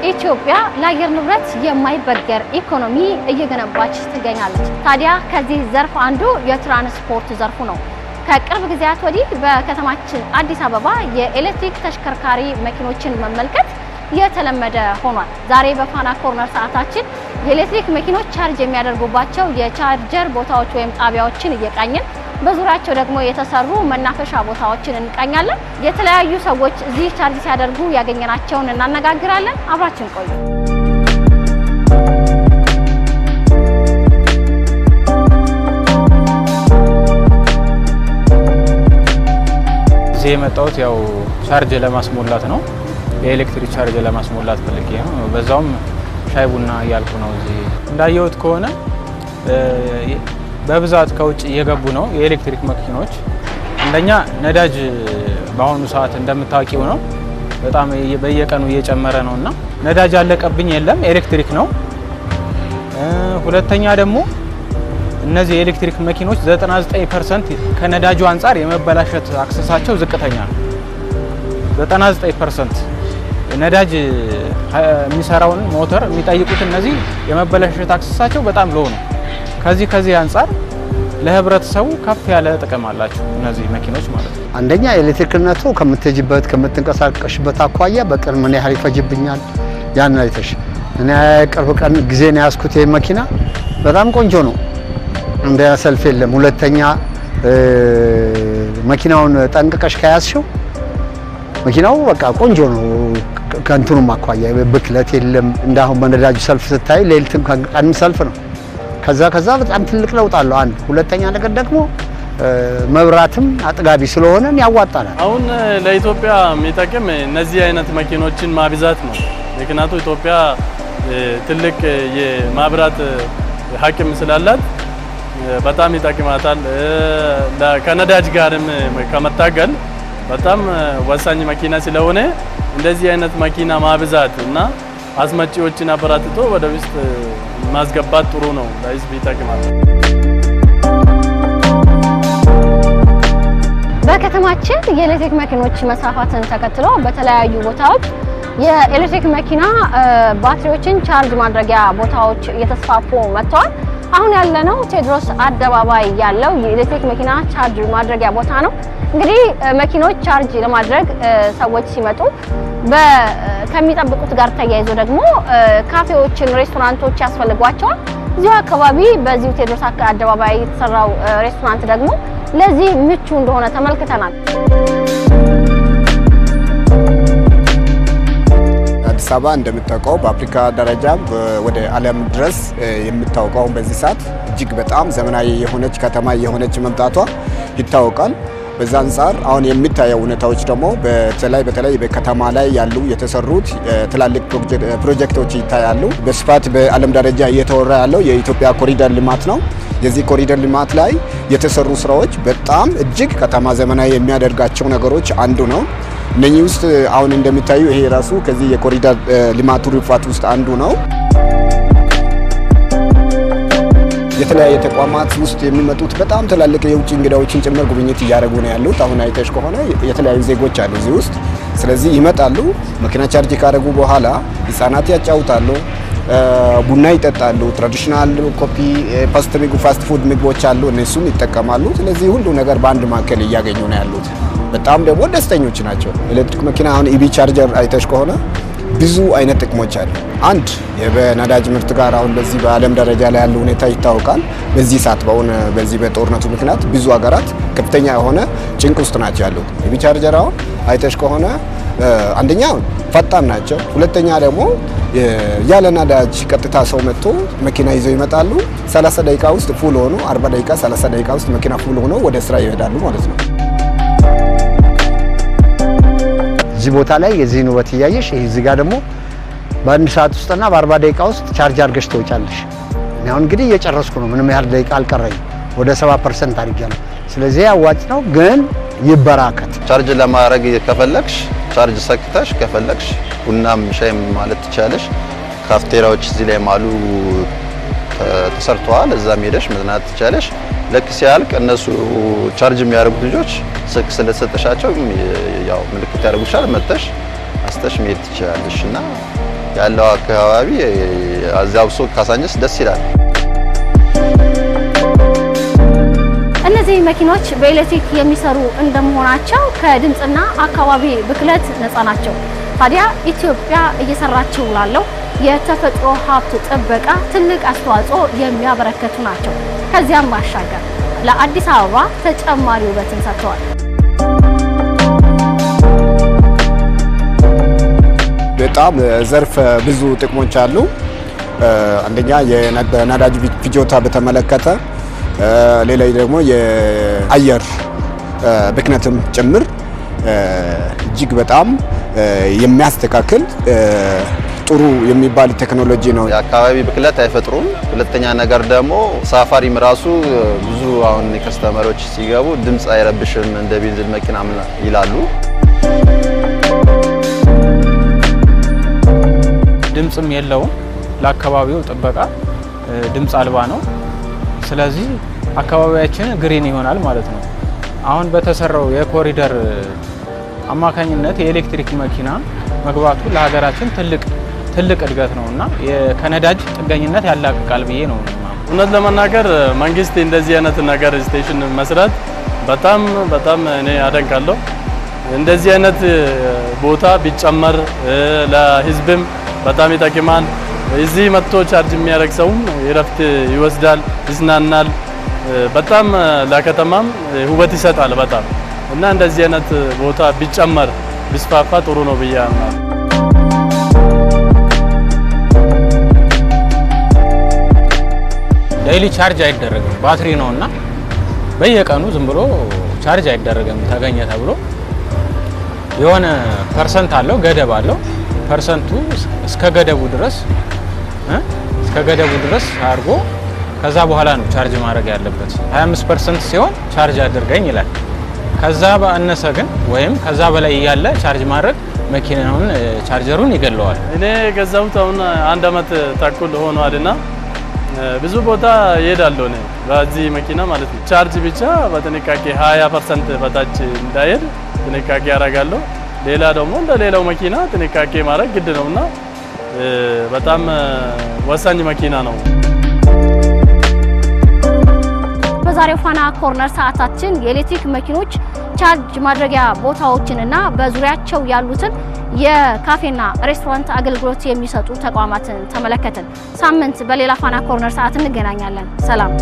ኢትዮጵያ ለአየር ንብረት የማይበገር ኢኮኖሚ እየገነባች ትገኛለች። ታዲያ ከዚህ ዘርፍ አንዱ የትራንስፖርት ዘርፉ ነው። ከቅርብ ጊዜያት ወዲህ በከተማችን አዲስ አበባ የኤሌክትሪክ ተሽከርካሪ መኪኖችን መመልከት የተለመደ ሆኗል። ዛሬ በፋና ኮርነር ሰዓታችን የኤሌክትሪክ መኪኖች ቻርጅ የሚያደርጉባቸው የቻርጀር ቦታዎች ወይም ጣቢያዎችን እየቃኘን በዙሪያቸው ደግሞ የተሰሩ መናፈሻ ቦታዎችን እንቃኛለን። የተለያዩ ሰዎች እዚህ ቻርጅ ሲያደርጉ ያገኘናቸውን እናነጋግራለን። አብራችን ቆዩ። እዚህ የመጣሁት ያው ቻርጅ ለማስሞላት ነው። የኤሌክትሪክ ቻርጅ ለማስሞላት ፈልጌ ነው። በዛውም ሻይ ቡና እያልኩ ነው። እዚህ እንዳየሁት ከሆነ በብዛት ከውጭ እየገቡ ነው የኤሌክትሪክ መኪኖች። አንደኛ ነዳጅ በአሁኑ ሰዓት እንደምታውቂው ነው በጣም በየቀኑ እየጨመረ ነውና ነዳጅ አለቀብኝ የለም ኤሌክትሪክ ነው። ሁለተኛ ደግሞ እነዚህ የኤሌክትሪክ መኪኖች 99% ከነዳጁ አንፃር የመበላሸት አክሰሳቸው ዝቅተኛ ነው። 99% ነዳጅ የሚሰራውን ሞተር የሚጠይቁት እነዚህ የመበላሸት አክሰሳቸው በጣም ሎው ነው። ከዚህ አንፃር ለህብረተሰቡ ከፍ ያለ ጥቅም አላቸው እነዚህ መኪኖች ማለት ነው። አንደኛ ኤሌክትሪክነቱ ከምትጅበት ከምትንቀሳቀሽበት አኳያ በቀን ምን ያህል ይፈጅብኛል ያን አይተሽ እኔ ቅርብ ቀን ጊዜ ነው ያስኩት። ይሄ መኪና በጣም ቆንጆ ነው፣ እንደ ሰልፍ የለም። ሁለተኛ መኪናውን ጠንቅቀሽ ከያዝሽው መኪናው በቃ ቆንጆ ነው። ከንቱንም አኳያ ብክለት የለም። እንዳሁን በነዳጁ ሰልፍ ስታይ ሌሊትም ቀንም ሰልፍ ነው። ከዛ በጣም ትልቅ ለውጥ አለው። አንድ ሁለተኛ ነገር ደግሞ መብራትም አጥጋቢ ስለሆነ ያዋጣል። አሁን ለኢትዮጵያ የሚጠቅም እነዚህ አይነት መኪኖችን ማብዛት ነው። ምክንያቱም ኢትዮጵያ ትልቅ የማብራት ሀቅም ስላላት በጣም ይጠቅማታል። ከነዳጅ ጋርም ከመታገል በጣም ወሳኝ መኪና ስለሆነ እንደዚህ አይነት መኪና ማብዛት እና አስመጪዎችን አበራትቶ ወደ ውስጥ ማስገባት ጥሩ ነው። ለህዝብ ይጠቅማል። በከተማችን የኤሌክትሪክ መኪኖች መስፋፋትን ተከትሎ በተለያዩ ቦታዎች የኤሌክትሪክ መኪና ባትሪዎችን ቻርጅ ማድረጊያ ቦታዎች እየተስፋፉ መጥተዋል። አሁን ያለነው ቴዎድሮስ አደባባይ ያለው የኤሌክትሪክ መኪና ቻርጅ ማድረጊያ ቦታ ነው። እንግዲህ መኪኖች ቻርጅ ለማድረግ ሰዎች ሲመጡ ከሚጠብቁት ጋር ተያይዞ ደግሞ ካፌዎችን፣ ሬስቶራንቶች ያስፈልጓቸዋል። እዚሁ አካባቢ በዚሁ ቴዎድሮስ አደባባይ የተሰራው ሬስቶራንት ደግሞ ለዚህ ምቹ እንደሆነ ተመልክተናል። አዲስ አበባ እንደምታውቀው በአፍሪካ ደረጃ ወደ ዓለም ድረስ የምታውቀው በዚህ ሰዓት እጅግ በጣም ዘመናዊ የሆነች ከተማ የሆነች መምጣቷ ይታወቃል። በዛ አንፃር አሁን የሚታየው ሁኔታዎች ደግሞ በተለይ በከተማ ላይ ያሉ የተሰሩት ትላልቅ ፕሮጀክቶች ይታያሉ። በስፋት በዓለም ደረጃ እየተወራ ያለው የኢትዮጵያ ኮሪደር ልማት ነው። የዚህ ኮሪደር ልማት ላይ የተሰሩ ስራዎች በጣም እጅግ ከተማ ዘመናዊ የሚያደርጋቸው ነገሮች አንዱ ነው። እነኚህ ውስጥ አሁን እንደሚታዩ ይሄ ራሱ ከዚህ የኮሪደር ልማቱ ርፋት ውስጥ አንዱ ነው። የተለያየ ተቋማት ውስጥ የሚመጡት በጣም ትላልቅ የውጭ እንግዳዎችን ጭምር ጉብኝት እያደረጉ ነው ያሉት። አሁን አይተሽ ከሆነ የተለያዩ ዜጎች አሉ እዚህ ውስጥ። ስለዚህ ይመጣሉ፣ መኪና ቻርጅ ካደረጉ በኋላ ህፃናት ያጫውታሉ፣ ቡና ይጠጣሉ፣ ትራዲሽናል ኮፒ ፋስት ፉድ ምግቦች አሉ፣ እነሱም ይጠቀማሉ። ስለዚህ ሁሉ ነገር በአንድ ማዕከል እያገኙ ነው ያሉት። በጣም ደግሞ ደስተኞች ናቸው። ኤሌክትሪክ መኪና አሁን ኢቪ ቻርጀር አይተሽ ከሆነ ብዙ አይነት ጥቅሞች አሉ። አንድ በነዳጅ ምርት ጋር አሁን በዚህ በዓለም ደረጃ ላይ ያለው ሁኔታ ይታወቃል። በዚህ ሰዓት በዚህ በጦርነቱ ምክንያት ብዙ ሀገራት ከፍተኛ የሆነ ጭንቅ ውስጥ ናቸው ያሉት። ኢቪ ቻርጀር አሁን አይተሽ ከሆነ አንደኛ ፈጣን ናቸው፣ ሁለተኛ ደግሞ ያለ ነዳጅ ቀጥታ ሰው መጥቶ መኪና ይዘው ይመጣሉ። 30 ደቂቃ ውስጥ ፉል ሆኖ 40 ደቂቃ 30 ደቂቃ ውስጥ መኪና ፉል ሆኖ ወደ ስራ ይሄዳሉ ማለት ነው። እዚህ ቦታ ላይ የዚህን ውበት እያየሽ እዚህ ጋር ደግሞ በአንድ ሰዓት ውስጥና በ40 ደቂቃ ውስጥ ቻርጅ አድርገሽ ትወጫለሽ። እኔ አሁን እንግዲህ እየጨረስኩ ነው፣ ምንም ያህል ደቂቃ አልቀረኝም፣ ወደ 70% አድርጌያለሁ። ስለዚህ አዋጭ ነው፣ ግን ይበራከት። ቻርጅ ለማድረግ ከፈለግሽ ቻርጅ ሰክተሽ ከፈለግሽ ቡናም ሻይም ማለት ትችላለሽ። ካፍቴሪያዎች እዚህ ላይ ማሉ ተሰርተዋል። እዛም ሄደሽ መዝናናት ትችላለሽ። ልክ ሲያልቅ እነሱ ቻርጅ የሚያደርጉት ልጆች ስልክ ስለተሰጠሻቸው ያው ምልክት ያደርጉሻል። መጥተሽ አስተሽ መሄድ ትችላለሽ እና ያለው አካባቢ አዛብሶ ካሳንችስ ደስ ይላል። እነዚህ መኪኖች በኤሌክትሪክ የሚሰሩ እንደመሆናቸው ከድምጽና አካባቢ ብክለት ነፃ ናቸው። ታዲያ ኢትዮጵያ እየሰራችው ላለው የተፈጥሮ ሀብት ጥበቃ ትልቅ አስተዋጽኦ የሚያበረክቱ ናቸው። ከዚያም ባሻገር ለአዲስ አበባ ተጨማሪ ውበትን ሰጥተዋል። በጣም ዘርፈ ብዙ ጥቅሞች አሉ። አንደኛ የነዳጅ ፍጆታ በተመለከተ፣ ሌላ ደግሞ የአየር ብክነትም ጭምር እጅግ በጣም የሚያስተካክል ጥሩ የሚባል ቴክኖሎጂ ነው። የአካባቢ ብክለት አይፈጥሩም። ሁለተኛ ነገር ደግሞ ሳፋሪም ራሱ ብዙ አሁን ከስተመሮች ሲገቡ ድምጽ አይረብሽም እንደ ቤንዚን መኪና ይላሉ። ድምጽም የለውም። ለአካባቢው ጥበቃ ድምጽ አልባ ነው። ስለዚህ አካባቢያችን ግሪን ይሆናል ማለት ነው። አሁን በተሰራው የኮሪደር አማካኝነት የኤሌክትሪክ መኪና መግባቱ ለሀገራችን ትልቅ እድገት ነውና ከነዳጅ ጥገኝነት ያላቅቃል ብዬ ነው። እውነት ለመናገር መንግስት እንደዚህ አይነት ነገር ስቴሽን መስራት በጣም እኔ አደንቃለሁ። እንደዚህ አይነት ቦታ ቢጨመር ለህዝብም በጣም ይጠቅማል። እዚህ መጥቶ ቻርጅ የሚያደርግ ሰውም እረፍት ይወስዳል፣ ይዝናናል። በጣም ለከተማም ውበት ይሰጣል በጣም እና እንደዚህ አይነት ቦታ ቢጨመር ቢስፋፋ ጥሩ ነው ብዬ አምናለሁ። ዴይሊ ቻርጅ አይደረግም፣ ባትሪ ነውና በየቀኑ ዝም ብሎ ቻርጅ አይደረግም። ተገኘ ተብሎ የሆነ ፐርሰንት አለው፣ ገደብ አለው። ፐርሰንቱ እስከ ገደቡ ድረስ አድርጎ ከዛ በኋላ ነው ቻርጅ ማድረግ ያለበት። 25% ሲሆን ቻርጅ አድርገኝ ይላል። ከዛ ባነሰ ግን ወይም ከዛ በላይ ያለ ቻርጅ ማድረግ መኪናውን ቻርጀሩን ይገለዋል። እኔ ገዛሁት አሁን 1 አመት ተኩል ሆኗልና ብዙ ቦታ እሄዳለሁ እኔ በዚህ መኪና ማለት ነው። ቻርጅ ብቻ በጥንቃቄ 20% በታች እንዳይሄድ ጥንቃቄ አደርጋለሁ። ሌላ ደግሞ እንደ ሌላው መኪና ጥንቃቄ ማድረግ ግድ ነውና በጣም ወሳኝ መኪና ነው። በዛሬው ፋና ኮርነር ሰዓታችን የኤሌክትሪክ መኪኖች ቻርጅ ማድረጊያ ቦታዎችንና በዙሪያቸው ያሉትን የካፌና ሬስቶራንት አገልግሎት የሚሰጡ ተቋማትን ተመለከትን። ሳምንት በሌላ ፋና ኮርነር ሰዓት እንገናኛለን። ሰላም።